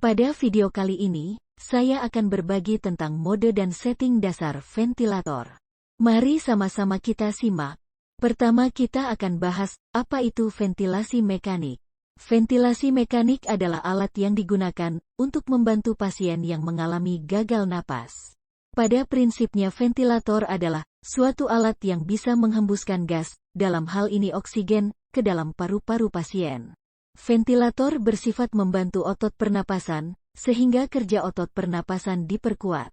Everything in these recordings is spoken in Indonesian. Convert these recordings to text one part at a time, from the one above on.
Pada video kali ini, saya akan berbagi tentang mode dan setting dasar ventilator. Mari sama-sama kita simak. Pertama kita akan bahas, apa itu ventilasi mekanik. Ventilasi mekanik adalah alat yang digunakan untuk membantu pasien yang mengalami gagal napas. Pada prinsipnya ventilator adalah suatu alat yang bisa menghembuskan gas, dalam hal ini oksigen, ke dalam paru-paru pasien. Ventilator bersifat membantu otot pernapasan, sehingga kerja otot pernapasan diperkuat.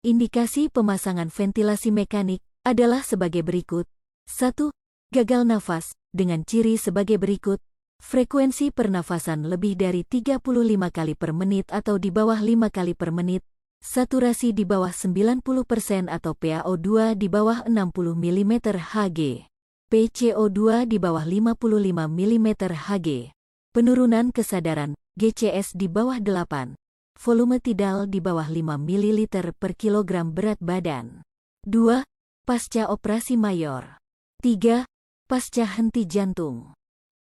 Indikasi pemasangan ventilasi mekanik adalah sebagai berikut. 1. Gagal nafas, dengan ciri sebagai berikut. Frekuensi pernafasan lebih dari 35 kali per menit atau di bawah 5 kali per menit. Saturasi di bawah 90% atau PaO2 di bawah 60 mm Hg. PCO2 di bawah 55 mm Hg. Penurunan kesadaran, GCS di bawah 8. Volume tidal di bawah 5 ml per kilogram berat badan. 2. Pasca operasi mayor. 3. Pasca henti jantung.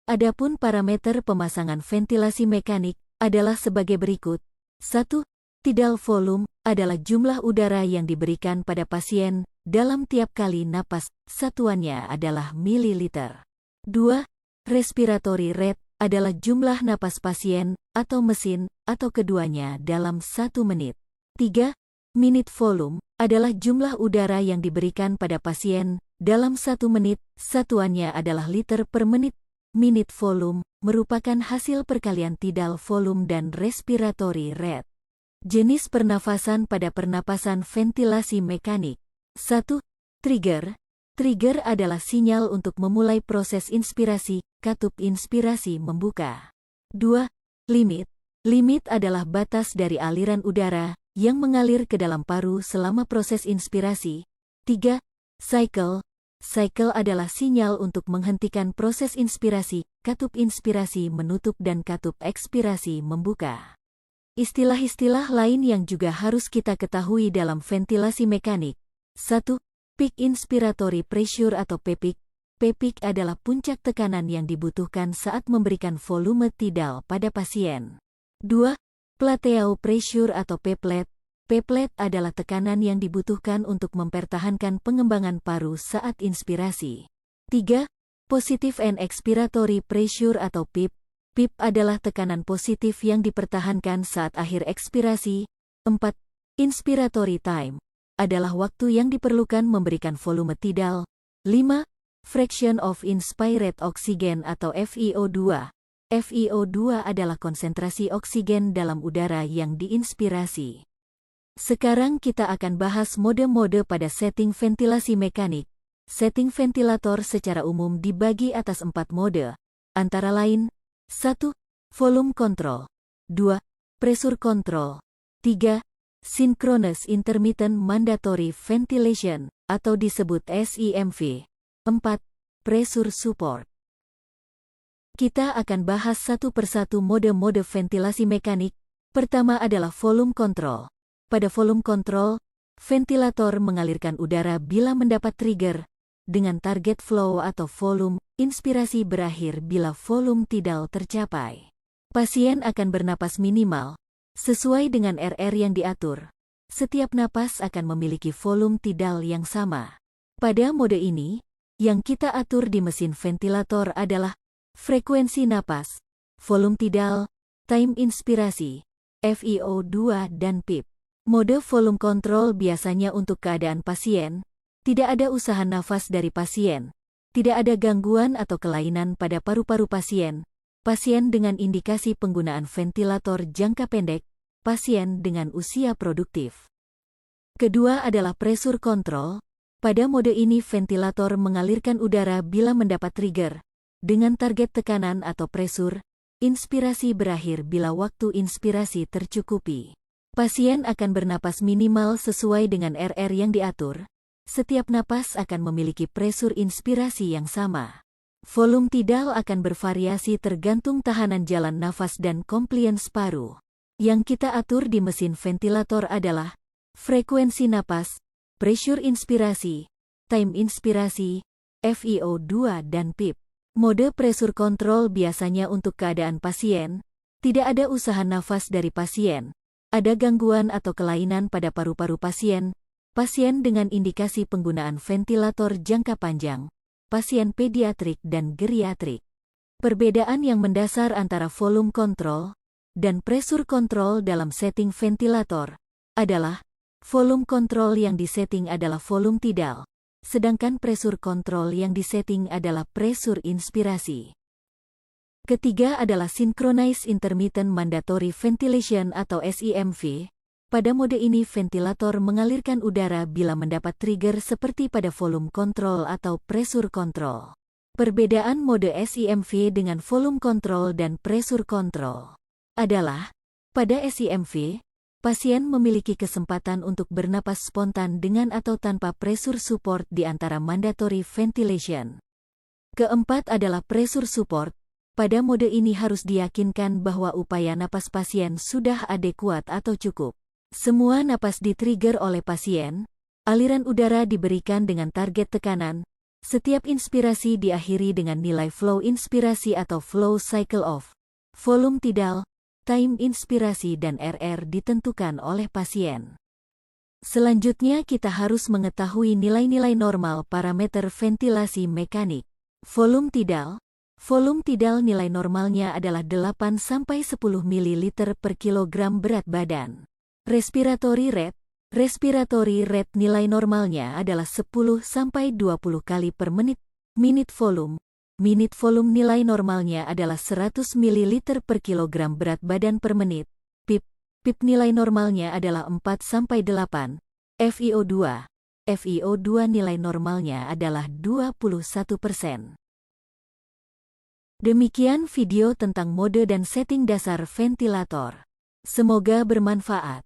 Adapun parameter pemasangan ventilasi mekanik adalah sebagai berikut. 1. Tidal volume adalah jumlah udara yang diberikan pada pasien dalam tiap kali napas, satuannya adalah mililiter. 2. Respiratory rate adalah jumlah napas pasien atau mesin atau keduanya dalam 1 menit. 3. Minute volume adalah jumlah udara yang diberikan pada pasien dalam 1 menit, satuannya adalah liter per menit. Minute volume merupakan hasil perkalian tidal volume dan respiratory rate. Jenis pernafasan pada pernapasan ventilasi mekanik. 1. Trigger. Trigger adalah sinyal untuk memulai proses inspirasi, katup inspirasi membuka. 2. Limit. Limit adalah batas dari aliran udara yang mengalir ke dalam paru selama proses inspirasi. 3. Cycle. Cycle adalah sinyal untuk menghentikan proses inspirasi, katup inspirasi menutup dan katup ekspirasi membuka. Istilah-istilah lain yang juga harus kita ketahui dalam ventilasi mekanik. 1. Peak inspiratory pressure atau PPIC. PPIC adalah puncak tekanan yang dibutuhkan saat memberikan volume tidal pada pasien. 2. Plateau pressure atau P-plate. P-plate adalah tekanan yang dibutuhkan untuk mempertahankan pengembangan paru saat inspirasi. 3. Positive and expiratory pressure atau PIP. PIP adalah tekanan positif yang dipertahankan saat akhir ekspirasi. 4. Inspiratory time adalah waktu yang diperlukan memberikan volume tidal. 5. Fraction of inspired oxygen atau FiO2. FiO2 adalah konsentrasi oksigen dalam udara yang diinspirasi. Sekarang kita akan bahas mode-mode pada setting ventilasi mekanik. Setting ventilator secara umum dibagi atas 4 mode, antara lain 1. Volume control. 2. Pressure control. 3. Synchronous intermittent mandatory ventilation, atau disebut SIMV. 4. Pressure support. Kita akan bahas satu persatu mode-mode ventilasi mekanik. Pertama adalah volume control. Pada volume control, ventilator mengalirkan udara bila mendapat trigger, dengan target flow atau volume, inspirasi berakhir bila volume tidal tercapai. Pasien akan bernapas minimal, sesuai dengan RR yang diatur. Setiap napas akan memiliki volume tidal yang sama. Pada mode ini, yang kita atur di mesin ventilator adalah frekuensi napas, volume tidal, time inspirasi, FiO2 dan PIP. Mode volume control biasanya untuk keadaan pasien, tidak ada usaha nafas dari pasien, tidak ada gangguan atau kelainan pada paru-paru pasien, pasien dengan indikasi penggunaan ventilator jangka pendek, pasien dengan usia produktif. Kedua adalah pressure control. Pada mode ini ventilator mengalirkan udara bila mendapat trigger, dengan target tekanan atau pressure, inspirasi berakhir bila waktu inspirasi tercukupi. Pasien akan bernapas minimal sesuai dengan RR yang diatur. Setiap napas akan memiliki pressure inspirasi yang sama. Volume tidal akan bervariasi tergantung tahanan jalan nafas dan compliance paru. Yang kita atur di mesin ventilator adalah frekuensi napas, pressure inspirasi, time inspirasi, FiO2 dan PIP. Mode pressure control biasanya untuk keadaan pasien, Tidak ada usaha nafas dari pasien. Ada gangguan atau kelainan pada paru-paru pasien, pasien dengan indikasi penggunaan ventilator jangka panjang, pasien pediatrik dan geriatrik. Perbedaan yang mendasar antara volume control dan pressure control dalam setting ventilator adalah volume control yang disetting adalah volume tidal, sedangkan pressure control yang disetting adalah pressure inspirasi. Ketiga adalah Synchronized Intermittent Mandatory Ventilation atau SIMV. Pada mode ini ventilator mengalirkan udara bila mendapat trigger seperti pada volume control atau pressure control. Perbedaan mode SIMV dengan volume control dan pressure control adalah, pada SIMV, pasien memiliki kesempatan untuk bernapas spontan dengan atau tanpa pressure support di antara mandatory ventilation. Keempat adalah pressure support. Pada mode ini harus diyakinkan bahwa upaya napas pasien sudah adekuat atau cukup. Semua napas di-trigger oleh pasien, aliran udara diberikan dengan target tekanan, setiap inspirasi diakhiri dengan nilai flow inspirasi atau flow cycle of, volume tidal, time inspirasi dan RR ditentukan oleh pasien. Selanjutnya kita harus mengetahui nilai-nilai normal parameter ventilasi mekanik. Volume tidal. Volume tidal nilai normalnya adalah 8-10 ml per kilogram berat badan. Respiratory rate. Respiratory rate nilai normalnya adalah 10-20 kali per menit. Minute volume. Minute volume nilai normalnya adalah 100 ml per kilogram berat badan per menit. PIP. PIP nilai normalnya adalah 4-8. FiO2. FiO2 nilai normalnya adalah 21%. Demikian video tentang mode dan setting dasar ventilator. Semoga bermanfaat.